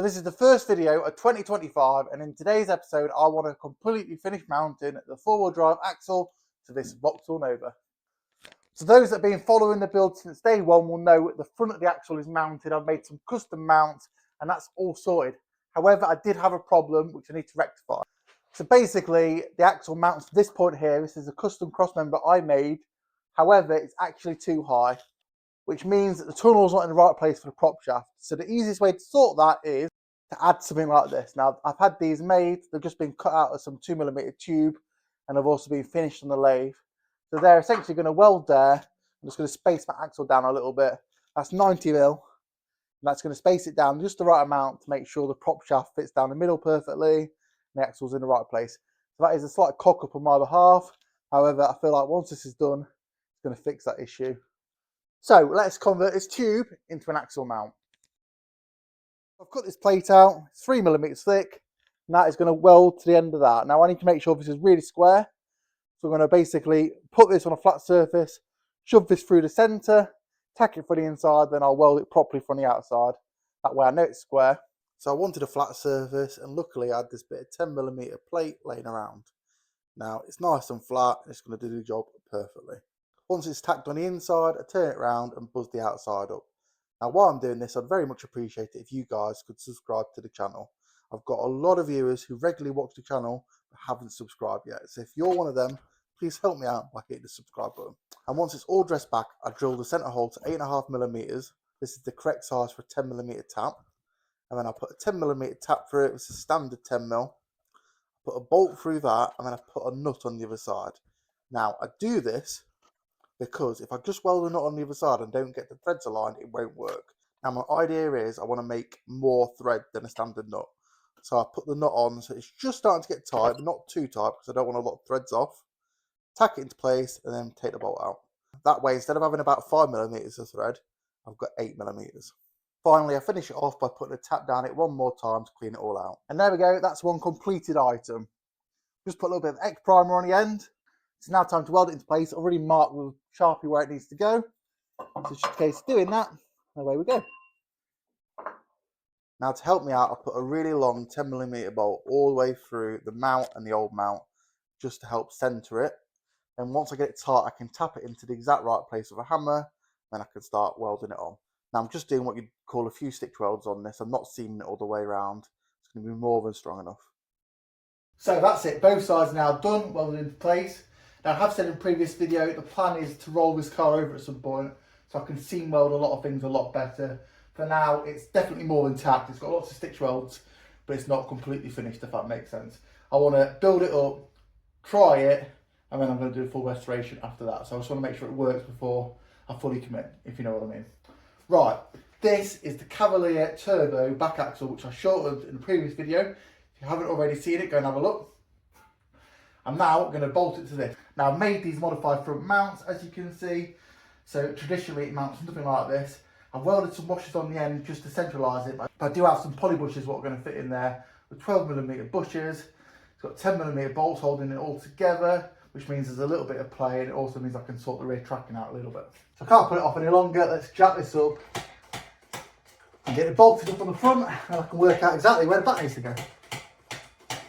this is the first video of 2025, and in today's episode I want to completely finish mounting the four-wheel drive axle to this Vauxhall Nova. So those that have been following the build since day one will know the front of the axle is mounted. I've made some custom mounts and that's all sorted. However, I did have a problem which I need to rectify. So basically the axle mounts to this point here. This is a custom cross member I made. However, it's actually too high, which means that the tunnel's not in the right place for the prop shaft. So the easiest way to sort that is to add something like this. Now, I've had these made. They've just been cut out of some 2mm tube, and they've also been finished on the lathe. So they're essentially going to weld there. I'm just going to space my axle down a little bit. That's 90mm, and that's going to space it down just the right amount to make sure the prop shaft fits down the middle perfectly, and the axle's in the right place. So that is a slight cock up on my behalf. However, I feel like once this is done, it's going to fix that issue. So let's convert this tube into an axle mount. I've cut this plate out, it's 3mm thick, and that is going to weld to the end of that. Now I need to make sure this is really square. So I'm going to basically put this on a flat surface, shove this through the centre, tack it for the inside, then I'll weld it properly from the outside. That way I know it's square. So I wanted a flat surface, and luckily I had this bit of 10mm plate laying around. Now it's nice and flat, it's going to do the job perfectly. Once it's tacked on the inside, I turn it around and buzz the outside up. Now while I'm doing this, I'd very much appreciate it if you guys could subscribe to the channel. I've got a lot of viewers who regularly watch the channel but haven't subscribed yet. So if you're one of them, please help me out by hitting the subscribe button. And once it's all dressed back, I drill the centre hole to 8.5mm. This is the correct size for a 10mm tap. And then I put a 10mm tap through it. It's a standard 10mm. Put a bolt through that, and then I put a nut on the other side. Now I do this because if I just weld a nut on the other side and don't get the threads aligned, it won't work. Now my idea is I want to make more thread than a standard nut. So I put the nut on so it's just starting to get tight, but not too tight because I don't want to lock threads off. Tack it into place and then take the bolt out. That way, instead of having about 5mm of thread, I've got 8mm. Finally, I finish it off by putting a tap down it one more time to clean it all out. And there we go, that's one completed item. Just put a little bit of X primer on the end. It's now time to weld it into place. I've already marked with Sharpie where it needs to go. So it's just a case of doing that, and away we go. Now to help me out, I put a really long 10mm bolt all the way through the mount and the old mount, just to help centre it. And once I get it tight, I can tap it into the exact right place with a hammer, then I can start welding it on. Now I'm just doing what you'd call a few stitch welds on this. I'm not seaming it all the way around. It's going to be more than strong enough. So that's it, both sides now done, welded into place. Now I have said in a previous video, the plan is to roll this car over at some point, so I can seam weld a lot of things a lot better. For now, it's definitely more intact. It's got lots of stitch welds, but it's not completely finished, if that makes sense. I want to build it up, try it, and then I'm going to do a full restoration after that. So I just want to make sure it works before I fully commit, if you know what I mean. Right, this is the Cavalier Turbo back axle, which I shortened in the previous video. If you haven't already seen it, go and have a look. I'm now going to bolt it to this. Now I've made these modified front mounts, as you can see. So traditionally it mounts something like this. I've welded some washers on the end just to centralise it, but I do have some poly bushes what are going to fit in there with 12mm bushes. It's got 10mm bolts holding it all together, which means there's a little bit of play, and it also means I can sort the rear tracking out a little bit. So I can't put it off any longer. Let's jack this up and get it bolted up on the front, and I can work out exactly where the back needs to go.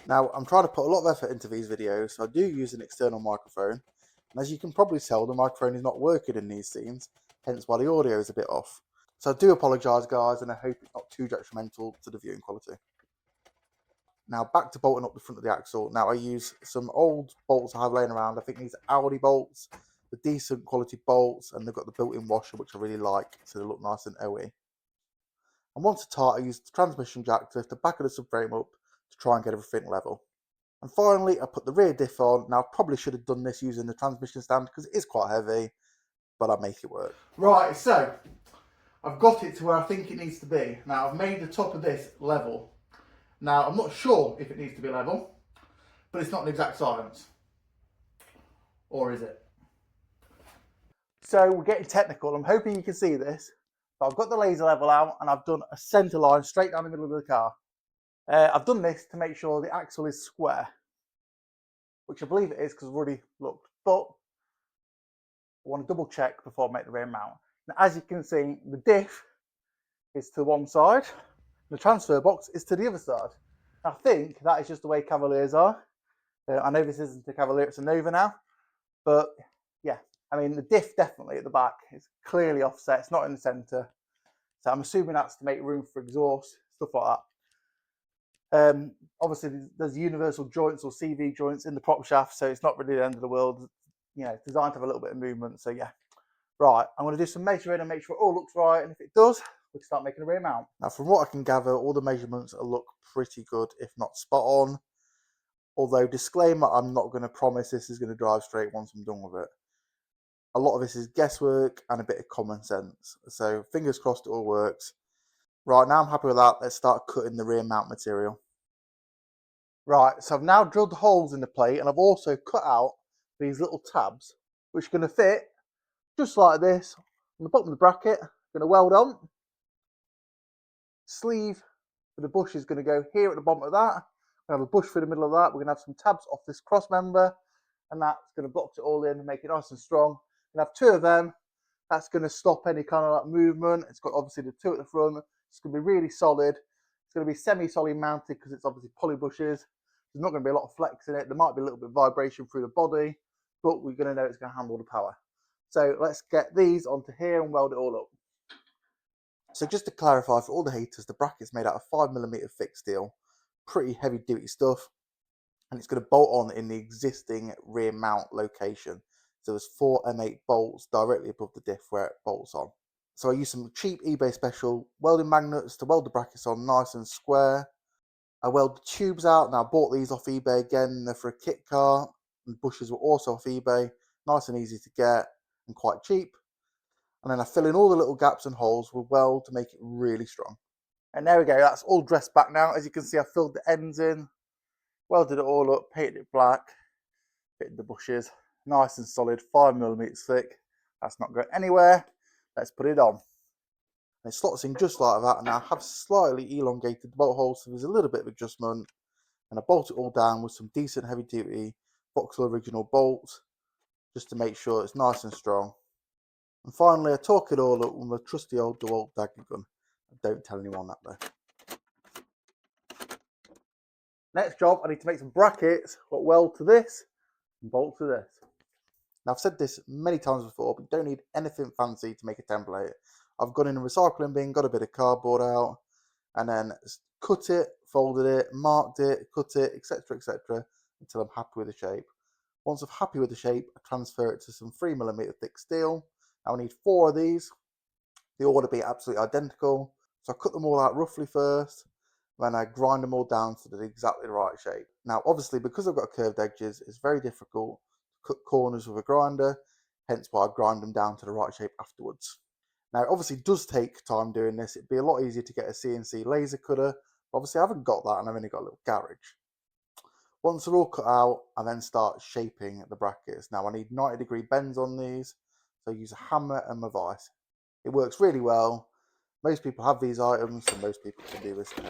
Now, I'm trying to put a lot of effort into these videos, so I do use an external microphone. And as you can probably tell, the microphone is not working in these scenes, hence why the audio is a bit off. So I do apologise, guys, and I hope it's not too detrimental to the viewing quality. Now, back to bolting up the front of the axle. Now, I use some old bolts I have laying around. I think these are AWD bolts, the decent quality bolts, and they've got the built-in washer, which I really like, so they look nice and OE. And once it's tight, I use the transmission jack to lift the back of the subframe up to try and get everything level. And finally, I put the rear diff on. Now, I probably should have done this using the transmission stand because it is quite heavy, but I make it work. Right, so I've got it to where I think it needs to be. Now, I've made the top of this level. Now, I'm not sure if it needs to be level, but it's not an exact science. Or is it? So we're getting technical. I'm hoping you can see this. But I've got the laser level out and I've done a centre line straight down the middle of the car. I've done this to make sure the axle is square, which I believe it is because I've already looked. But I want to double check before I make the rear mount. Now, as you can see, the diff is to one side The transfer box is to the other side. I think that is just the way Cavaliers are. I know this isn't a Cavalier, it's a Nova now. But yeah, I mean, the diff definitely at the back is clearly offset. It's not in the centre. So I'm assuming that's to make room for exhaust, stuff like that. Obviously, there's universal joints or CV joints in the prop shaft, so it's not really the end of the world. You know, it's designed to have a little bit of movement. So yeah, right. I'm going to do some measuring and make sure it all looks right. And if it does, we can start making a rear mount. Now, from what I can gather, all the measurements look pretty good, if not spot on. Although, disclaimer, I'm not going to promise this is going to drive straight once I'm done with it. A lot of this is guesswork and a bit of common sense. So fingers crossed it all works. Right, now I'm happy with that. Let's start cutting the rear mount material. Right, so I've now drilled the holes in the plate and I've also cut out these little tabs, which are going to fit just like this on the bottom of the bracket. I'm going to weld on. Sleeve for the bush is going to go here at the bottom of that. We have a bush through the middle of that. We're going to have some tabs off this cross member, and that's going to box it all in and make it nice and strong. We're going to have two of them. That's going to stop any kind of like movement. It's got obviously the two at the front. It's going to be really solid. It's going to be semi-solid mounted because it's obviously poly bushes. There's not going to be a lot of flex in it. There might be a little bit of vibration through the body, but we're going to know it's going to handle the power. So let's get these onto here and weld it all up. So just to clarify for all the haters, the bracket's made out of 5mm thick steel, pretty heavy duty stuff, and it's going to bolt on in the existing rear mount location. So there's 4 M8 bolts directly above the diff where it bolts on. So I used some cheap eBay special welding magnets to weld the brackets on nice and square. I weld the tubes out. Now I bought these off eBay again. They're for a kit car. And the bushes were also off eBay. Nice and easy to get and quite cheap. And then I fill in all the little gaps and holes with weld to make it really strong. And there we go, that's all dressed back now. As you can see, I filled the ends in, welded it all up, painted it black, fitted the bushes, nice and solid, 5mm thick. That's not going anywhere. Let's put it on. And it slots in just like that, and I have slightly elongated the bolt holes, so there's a little bit of adjustment. And I bolt it all down with some decent heavy duty Vauxhall original bolts, just to make sure it's nice and strong. And finally, I torque it all up with my trusty old DeWalt dagger gun. Don't tell anyone that though. Next job, I need to make some brackets that weld to this and bolt to this. Now, I've said this many times before, but you don't need anything fancy to make a template. I've gone in a recycling bin, got a bit of cardboard out, and then cut it, folded it, marked it, cut it, etc., etc., until I'm happy with the shape. Once I'm happy with the shape, I transfer it to some 3mm thick steel. Now I need 4 of these. They all want to be absolutely identical. So I cut them all out roughly first, then I grind them all down to the exactly the right shape. Now, obviously, because I've got curved edges, it's very difficult to cut corners with a grinder, hence why I grind them down to the right shape afterwards. Now, it obviously does take time doing this. It'd be a lot easier to get a CNC laser cutter. Obviously, I haven't got that, and I've only got a little garage. Once they're all cut out, I then start shaping the brackets. Now, I need 90-degree bends on these, so I use a hammer and my vise. It works really well. Most people have these items, so most people can do this too.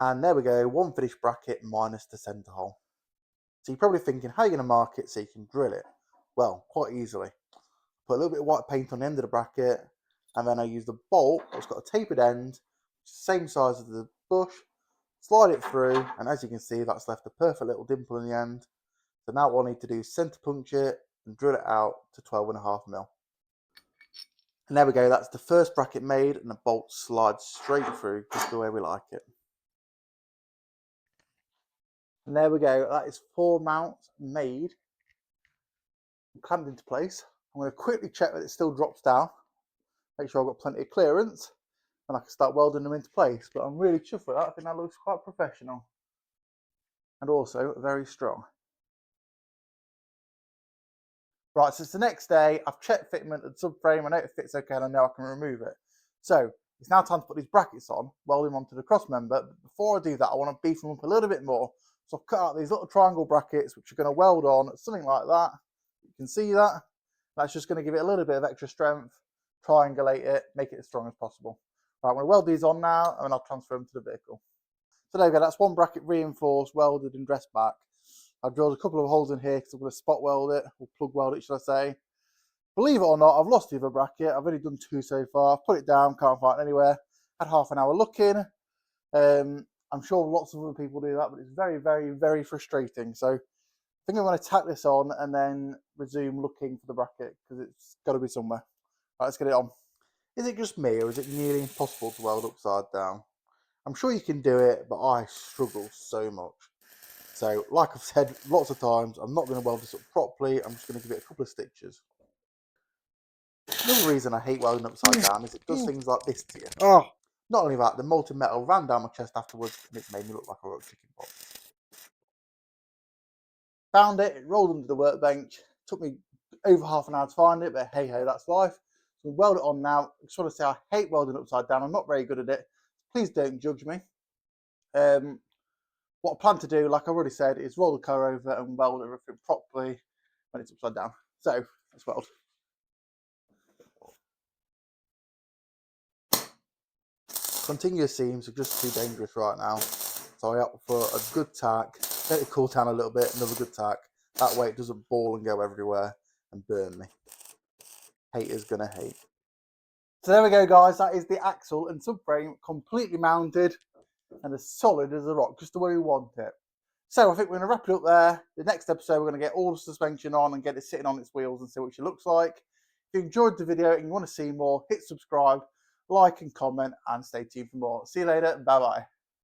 And there we go, one finished bracket minus the centre hole. So you're probably thinking, how are you going to mark it so you can drill it? Well, quite easily. Put a little bit of white paint on the end of the bracket, and then I use the bolt that's got a tapered end, same size as the bush, slide it through, and as you can see, that's left a perfect little dimple in the end. So now what I need to do is centre puncture it and drill it out to 12.5mm. And there we go, that's the first bracket made, and the bolt slides straight through just the way we like it. And there we go, that is 4 mounts made and clamped into place. I'm going to quickly check that it still drops down, make sure I've got plenty of clearance, and I can start welding them into place. But I'm really chuffed with that. I think that looks quite professional and also very strong. Right, so it's the next day. I've checked fitment and subframe. I know it fits okay and I know I can remove it. So it's now time to put these brackets on, weld them onto the cross member. But before I do that, I want to beef them up a little bit more. So I've cut out these little triangle brackets, which are going to weld on something like that. You can see that. That's just going to give it a little bit of extra strength, triangulate it, make it as strong as possible. Right, I'm going to weld these on now and then I'll transfer them to the vehicle. So there we go, that's one bracket reinforced, welded and dressed back. I've drilled a couple of holes in here because I'm going to spot weld it, or plug weld it should I say. Believe it or not, I've lost the other bracket. I've only done 2 so far. I've put it down, can't find it anywhere. Had half an hour looking. I'm sure lots of other people do that, but it's very, very, very frustrating. So I think I'm going to tack this on and then resume looking for the bracket because it's got to be somewhere. Right, let's get it on. Is it just me or is it nearly impossible to weld upside down? I'm sure you can do it, but I struggle so much. So, like I've said lots of times, I'm not going to weld this up properly. I'm just going to give it a couple of stitches. Another reason I hate welding upside down is it does things like this to you. Oh. Not only that, the molten metal ran down my chest afterwards and it made me look like a roast chicken pot. Found it, it rolled under the workbench. Took me over half an hour to find it, but hey ho, that's life. So we'll weld it on now. I just want to say I hate welding upside down. I'm not very good at it. Please don't judge me. What I plan to do, like I've already said, is roll the car over and weld everything properly when it's upside down. So let's weld. Continuous seams are just too dangerous right now, so I opt for a good tack, let it cool down a little bit, another good tack. That way it doesn't ball and go everywhere and burn me. Haters gonna hate. So there we go guys, that is the axle and subframe completely mounted and as solid as a rock, just the way we want it. So I think we're going to wrap it up there. The next episode we're going to get all the suspension on and get it sitting on its wheels and see what she looks like. If you enjoyed the video and you want to see more, hit subscribe, like and comment and stay tuned for more. See you later, bye bye.